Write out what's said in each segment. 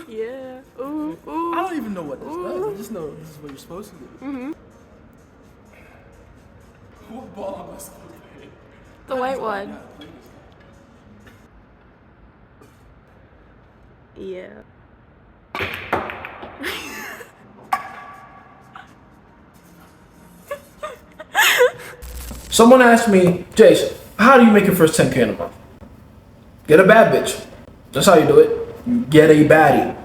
Yeah. Ooh, ooh. I don't even know what this does. I just know this is what you're supposed to do. Mm-hmm. What ball am I supposed to hit? The white one. Yeah. Someone asked me, Jason, how do you make your first 10K in a month? Get a bad bitch. That's how you do it. You get a baddie.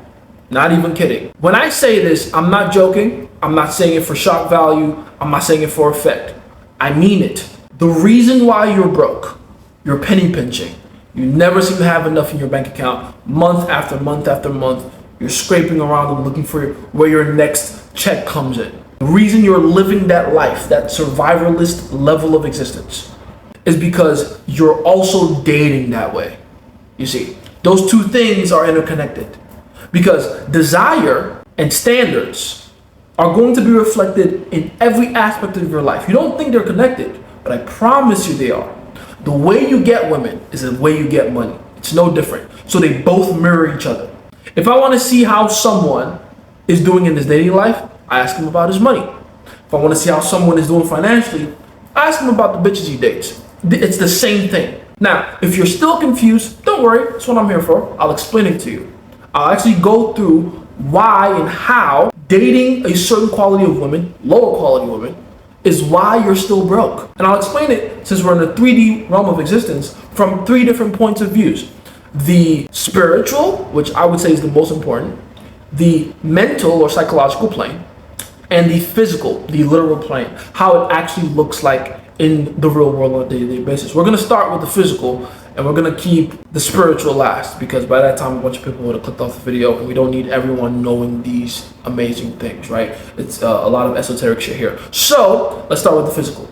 Not even kidding. When I say this, I'm not joking. I'm not saying it for shock value. I'm not saying it for effect. I mean it. The reason why you're broke, you're penny pinching. You never seem to have enough in your bank account. Month after month after month, you're scraping around and looking for where your next check comes in. The reason you're living that life, that survivalist level of existence, is because you're also dating that way. You see, those two things are interconnected. Because desire and standards are going to be reflected in every aspect of your life. You don't think they're connected, but I promise you they are. The way you get women is the way you get money. It's no different. So they both mirror each other. If I want to see how someone is doing in his dating life, I ask him about his money. If I want to see how someone is doing financially, I ask him about the bitches he dates. It's the same thing. Now, if you're still confused, don't worry. That's what I'm here for. I'll explain it to you. I'll actually go through why and how dating a certain quality of women, lower quality women, is why you're still broke. And I'll explain it, since we're in the 3D realm of existence, from 3 different points of views. The spiritual, which I would say is the most important, the mental or psychological plane, and the physical, the literal plane, how it actually looks like in the real world on a day-to-day basis. We're gonna start with the physical, and we're gonna keep the spiritual last, because by that time a bunch of people would have clicked off the video, and we don't need everyone knowing these amazing things, right? It's a lot of esoteric shit here. So let's start with the physical.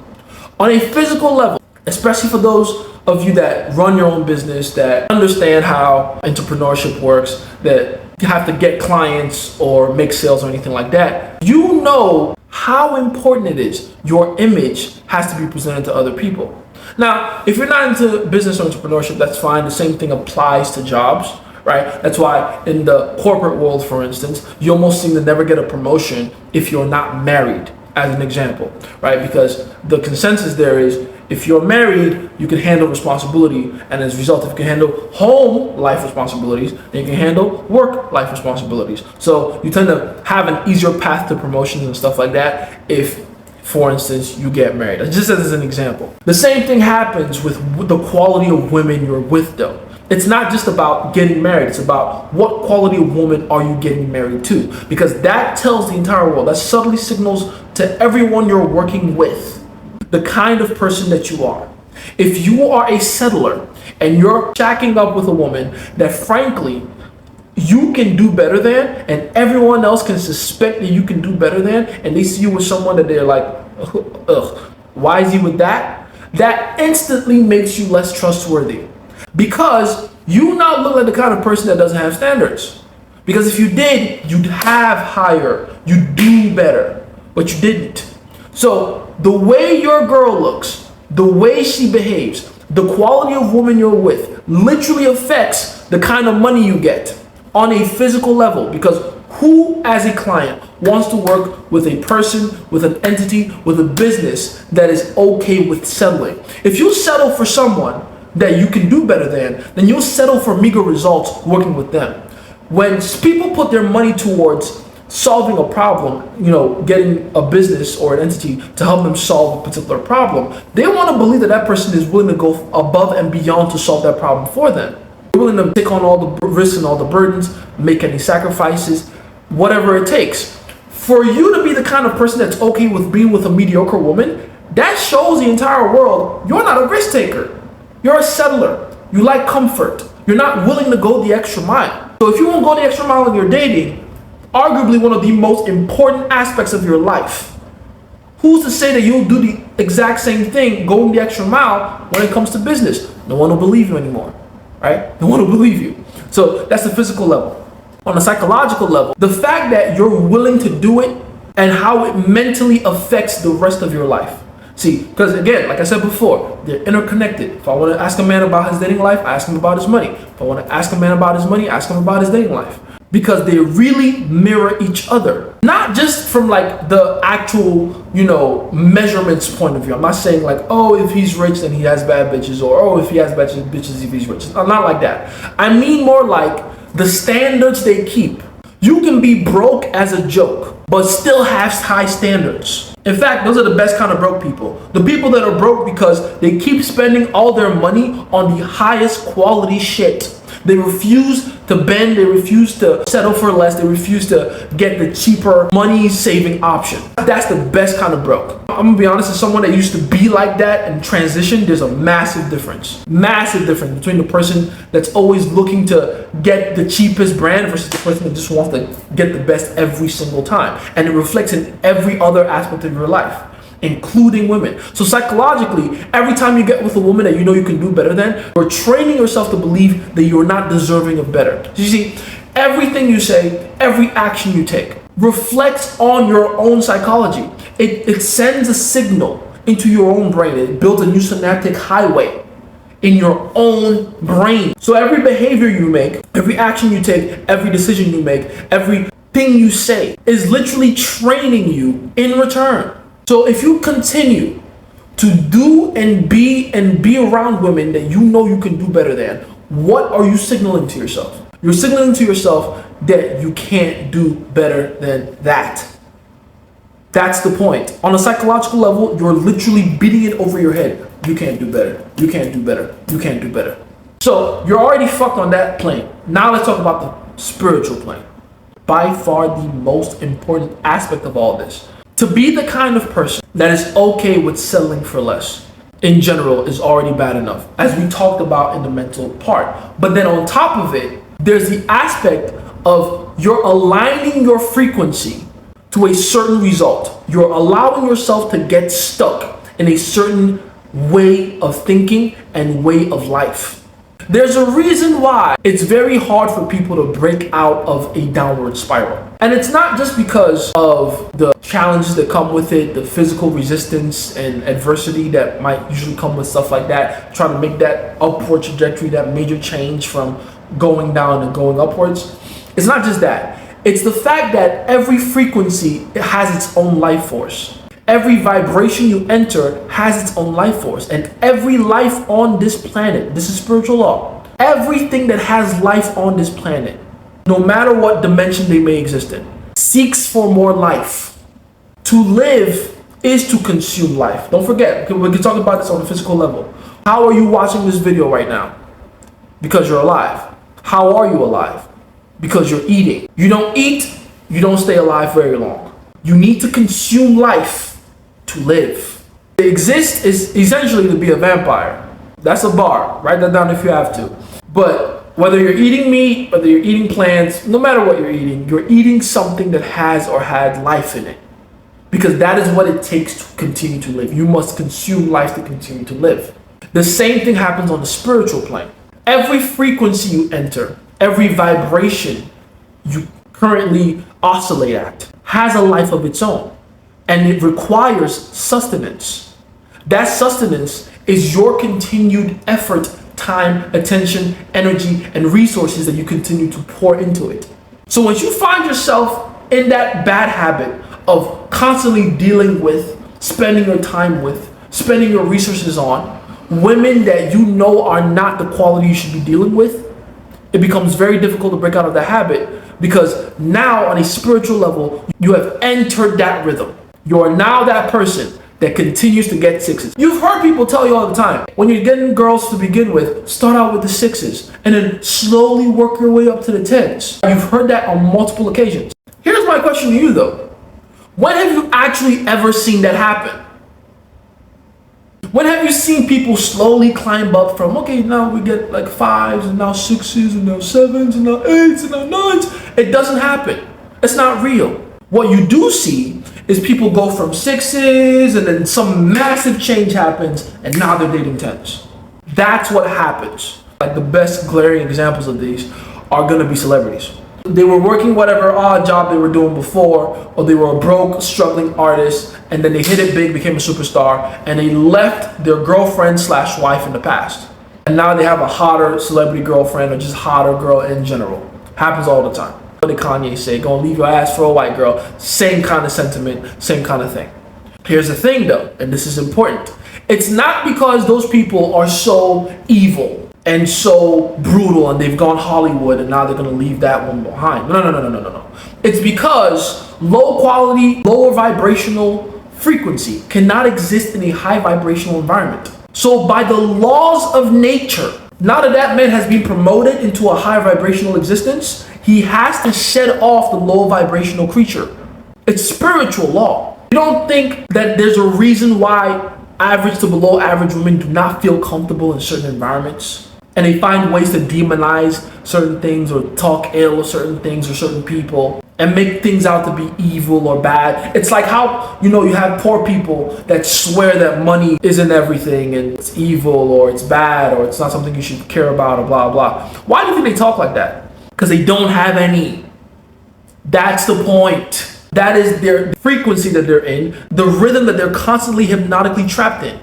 On a physical level, especially for those of you that run your own business, that understand how entrepreneurship works, that you have to get clients or make sales or anything like that, you know how important it is. Your image has to be presented to other people. Now, if you're not into business or entrepreneurship, that's fine. The same thing applies to jobs, right? That's why in the corporate world, for instance, you almost seem to never get a promotion if you're not married, as an example, right? Because the consensus there is, if you're married, you can handle responsibility, and as a result, if you can handle home life responsibilities, then you can handle work life responsibilities. So you tend to have an easier path to promotions and stuff like that if, for instance, you get married. Just as an example. The same thing happens with the quality of women you're with, though. It's not just about getting married. It's about what quality of woman are you getting married to, because that tells the entire world. That subtly signals to everyone you're working with the kind of person that you are. If you are a settler and you're shacking up with a woman that frankly you can do better than, and everyone else can suspect that you can do better than, and they see you with someone that they're like, ugh, why is he with that? That instantly makes you less trustworthy, because you now look like the kind of person that doesn't have standards. Because if you did, you'd have higher, you'd do better, but you didn't. So the way your girl looks, the way she behaves, the quality of woman you're with literally affects the kind of money you get on a physical level. Because who as a client wants to work with a person, with an entity, with a business that is okay with settling? If you settle for someone that you can do better than, then you'll settle for meager results working with them. When people put their money towards solving a problem, getting a business or an entity to help them solve a particular problem, they want to believe that that person is willing to go above and beyond to solve that problem for them. They're willing to take on all the risks and all the burdens, make any sacrifices, whatever it takes. For you to be the kind of person that's okay with being with a mediocre woman, that shows the entire world you're not a risk taker. You're a settler. You like comfort. You're not willing to go the extra mile. So if you won't go the extra mile in your dating, arguably one of the most important aspects of your life, who's to say that you'll do the exact same thing, going the extra mile when it comes to business? No one will believe you anymore, right? No one will believe you. So that's the physical level. On a psychological level, the fact that you're willing to do it and how it mentally affects the rest of your life. See, because again, like I said before, they're interconnected. If I want to ask a man about his dating life, I ask him about his money. If I want to ask a man about his money, I ask him about his dating life. because they really mirror each other. Not just from like the actual, measurements point of view. I'm not saying like, oh, if he's rich then he has bad bitches, or oh, if he has bad bitches if he's rich. I'm not like that. I mean more like the standards they keep. You can be broke as a joke, but still have high standards. In fact, those are the best kind of broke people. The people that are broke because they keep spending all their money on the highest quality shit. They refuse to bend, they refuse to settle for less, they refuse to get the cheaper money-saving option. That's the best kind of broke. I'm gonna be honest, as someone that used to be like that and transition, there's a massive difference. Massive difference between the person that's always looking to get the cheapest brand versus the person that just wants to get the best every single time. And it reflects in every other aspect of your life, including women. So psychologically, every time you get with a woman that you know you can do better than, you're training yourself to believe that you're not deserving of better. So you see, everything you say, every action you take reflects on your own psychology. It sends a signal into your own brain. It builds a new synaptic highway in your own brain. So every behavior you make, every action you take, every decision you make, everything you say is literally training you in return. So if you continue to do and be around women that you know you can do better than, what are you signaling to yourself? You're signaling to yourself that you can't do better than that. That's the point. On a psychological level, you're literally beating it over your head. You can't do better. You can't do better. You can't do better. So you're already fucked on that plane. Now let's talk about the spiritual plane. By far the most important aspect of all this. To be the kind of person that is okay with settling for less in general is already bad enough, as we talked about in the mental part. But then on top of it, there's the aspect of you're aligning your frequency to a certain result. You're allowing yourself to get stuck in a certain way of thinking and way of life. There's a reason why it's very hard for people to break out of a downward spiral. And it's not just because of the challenges that come with it, the physical resistance and adversity that might usually come with stuff like that, trying to make that upward trajectory, that major change from going down and going upwards. It's not just that. It's the fact that every frequency has its own life force. Every vibration you enter has its own life force. And every life on this planet, this is spiritual law, everything that has life on this planet, no matter what dimension they may exist in, seeks for more life. To live is to consume life. Don't forget, we can talk about this on a physical level. How are you watching this video right now? Because you're alive. How are you alive? Because you're eating. You don't eat, you don't stay alive very long. You need to consume life to live. To exist is essentially to be a vampire. That's a bar. Write that down if you have to. But whether you're eating meat, whether you're eating plants, no matter what you're eating something that has or had life in it. Because that is what it takes to continue to live. You must consume life to continue to live. The same thing happens on the spiritual plane. Every frequency you enter, every vibration you currently oscillate at has a life of its own. And it requires sustenance. That sustenance is your continued effort, time, attention, energy, and resources that you continue to pour into it. So once you find yourself in that bad habit of constantly dealing with, spending your time with, spending your resources on women that you know are not the quality you should be dealing with, it becomes very difficult to break out of the habit, because now on a spiritual level, you have entered that rhythm. You are now that person that continues to get sixes. You've heard people tell you all the time, when you're getting girls to begin with, start out with the sixes and then slowly work your way up to the tens. You've heard that on multiple occasions. Here's my question to you though. When have you actually ever seen that happen? When have you seen people slowly climb up from, okay, now we get like fives and now sixes and now sevens and now eights and now nines? It doesn't happen. It's not real. What you do see is people go from sixes and then some massive change happens and now they're dating tens. That's what happens. Like the best glaring examples of these are gonna be celebrities. They were working whatever odd job they were doing before, or they were a broke, struggling artist, and then they hit it big, became a superstar, and they left their girlfriend slash wife in the past. And now they have a hotter celebrity girlfriend or just hotter girl in general. Happens all the time. But did Kanye say? Gonna leave your ass for a white girl. Same kind of sentiment, same kind of thing. Here's the thing though, and this is important. It's not because those people are so evil and so brutal and they've gone Hollywood and now they're gonna leave that one behind. No. It's because low quality, lower vibrational frequency cannot exist in a high vibrational environment. So by the laws of nature, now that man has been promoted into a high vibrational existence, he has to shed off the low vibrational creature. It's spiritual law. You don't think that there's a reason why average to below average women do not feel comfortable in certain environments? And they find ways to demonize certain things or talk ill of certain things or certain people and make things out to be evil or bad. It's like how, you have poor people that swear that money isn't everything and it's evil or it's bad or it's not something you should care about or blah, blah. Why do you think they talk like that? Because they don't have any. That's the point. That is their frequency that they're in, the rhythm that they're constantly hypnotically trapped in,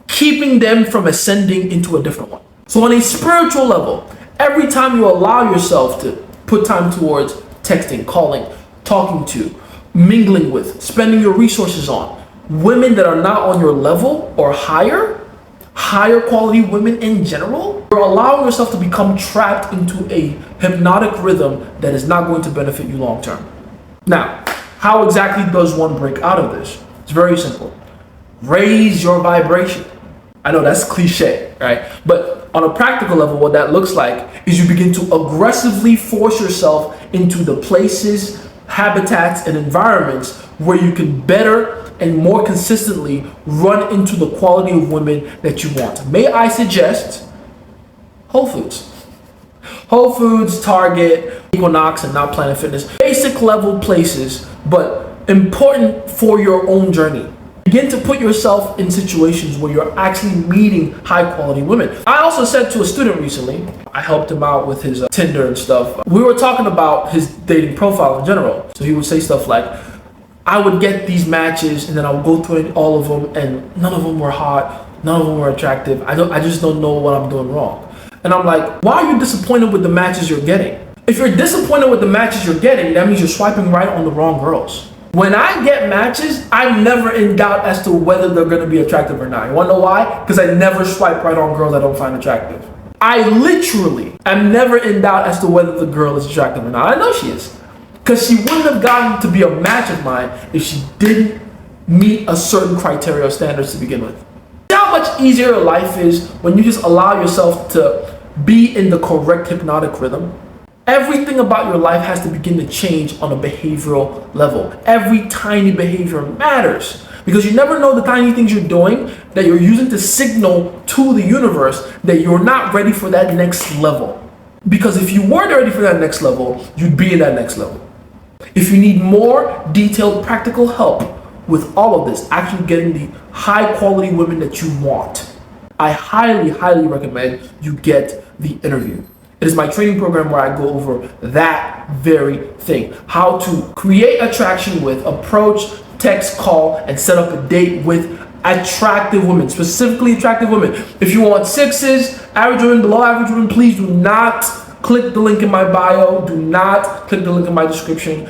keeping them from ascending into a different one. So on a spiritual level, every time you allow yourself to put time towards texting, calling, talking to, mingling with, spending your resources on women that are not on your level or higher quality women in general, you're allowing yourself to become trapped into a hypnotic rhythm that is not going to benefit you long term. Now, how exactly does one break out of this? It's very simple. Raise your vibration. I know that's cliche, right? But on a practical level, what that looks like is you begin to aggressively force yourself into the places, habitats, and environments where you can better and more consistently run into the quality of women that you want. May I suggest Whole Foods? Whole Foods, Target, Equinox, and now Planet Fitness. Basic level places, but important for your own journey. Begin to put yourself in situations where you're actually meeting high quality women. I also said to a student recently, I helped him out with his Tinder and stuff. We were talking about his dating profile in general. So he would say stuff like, I would get these matches and then I would go through all of them and none of them were hot, none of them were attractive. I just don't know what I'm doing wrong. And I'm like, why are you disappointed with the matches you're getting? If you're disappointed with the matches you're getting, that means you're swiping right on the wrong girls. When I get matches, I'm never in doubt as to whether they're going to be attractive or not. You want to know why? Because I never swipe right on girls I don't find attractive. I literally am never in doubt as to whether the girl is attractive or not. I know she is. Because she wouldn't have gotten to be a match of mine if she didn't meet a certain criteria or standards to begin with. See how much easier life is when you just allow yourself to be in the correct hypnotic rhythm? Everything about your life has to begin to change on a behavioral level. Every tiny behavior matters because you never know the tiny things you're doing that you're using to signal to the universe that you're not ready for that next level. Because if you weren't ready for that next level, you'd be in that next level. If you need more detailed practical help with all of this, actually getting the high quality women that you want, I highly, highly recommend you get the interview. It is my training program where I go over that very thing. How to create attraction with, approach, text, call, and set up a date with attractive women, specifically attractive women. If you want sixes, average women, below average women, please do not click the link in my bio. Do not click the link in my description.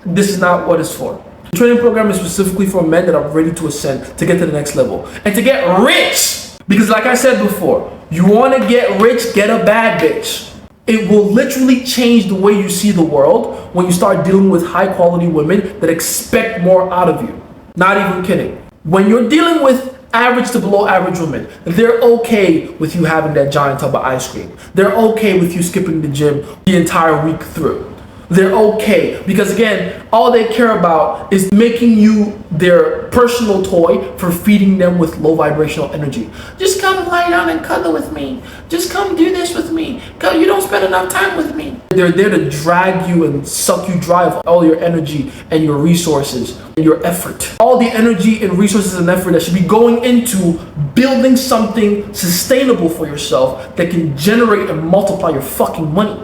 This is not what it's for. The training program is specifically for men that are ready to ascend, to get to the next level, and to get rich. Because like I said before, you want to get rich, get a bad bitch. It will literally change the way you see the world when you start dealing with high quality women that expect more out of you. Not even kidding. When you're dealing with average to below average women, they're okay with you having that giant tub of ice cream. They're okay with you skipping the gym the entire week through. They're okay because again, all they care about is making you their personal toy for feeding them with low vibrational energy. Just come lie down and cuddle with me. Just come do this with me. Girl, you don't spend enough time with me. They're there to drag you and suck you dry of all your energy and your resources and your effort. All the energy and resources and effort that should be going into building something sustainable for yourself that can generate and multiply your fucking money.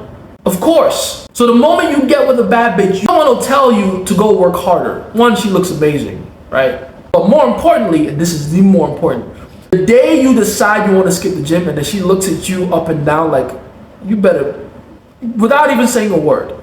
Of course. So the moment you get with a bad bitch, no one will tell you to go work harder. One, she looks amazing, right? But more importantly, and this is the more important, the day you decide you want to skip the gym and then she looks at you up and down like, you better, without even saying a word,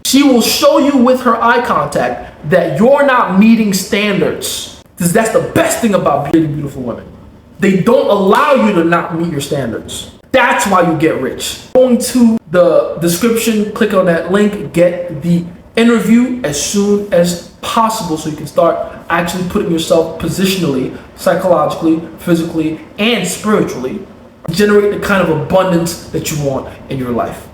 She will show you with her eye contact that you're not meeting standards. Because that's the best thing about beautiful women. They don't allow you to not meet your standards. That's why you get rich. Going to the description, click on that link, get the interview as soon as possible so you can start actually putting yourself positionally, psychologically, physically, and spiritually, generate the kind of abundance that you want in your life.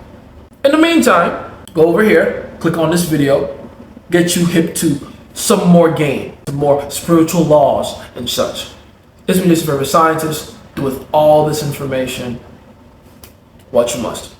In the meantime, go over here, click on this video, get you hip to some more game, some more spiritual laws and such. It's me, Mr. Favorite Scientist, with all this information, what you must.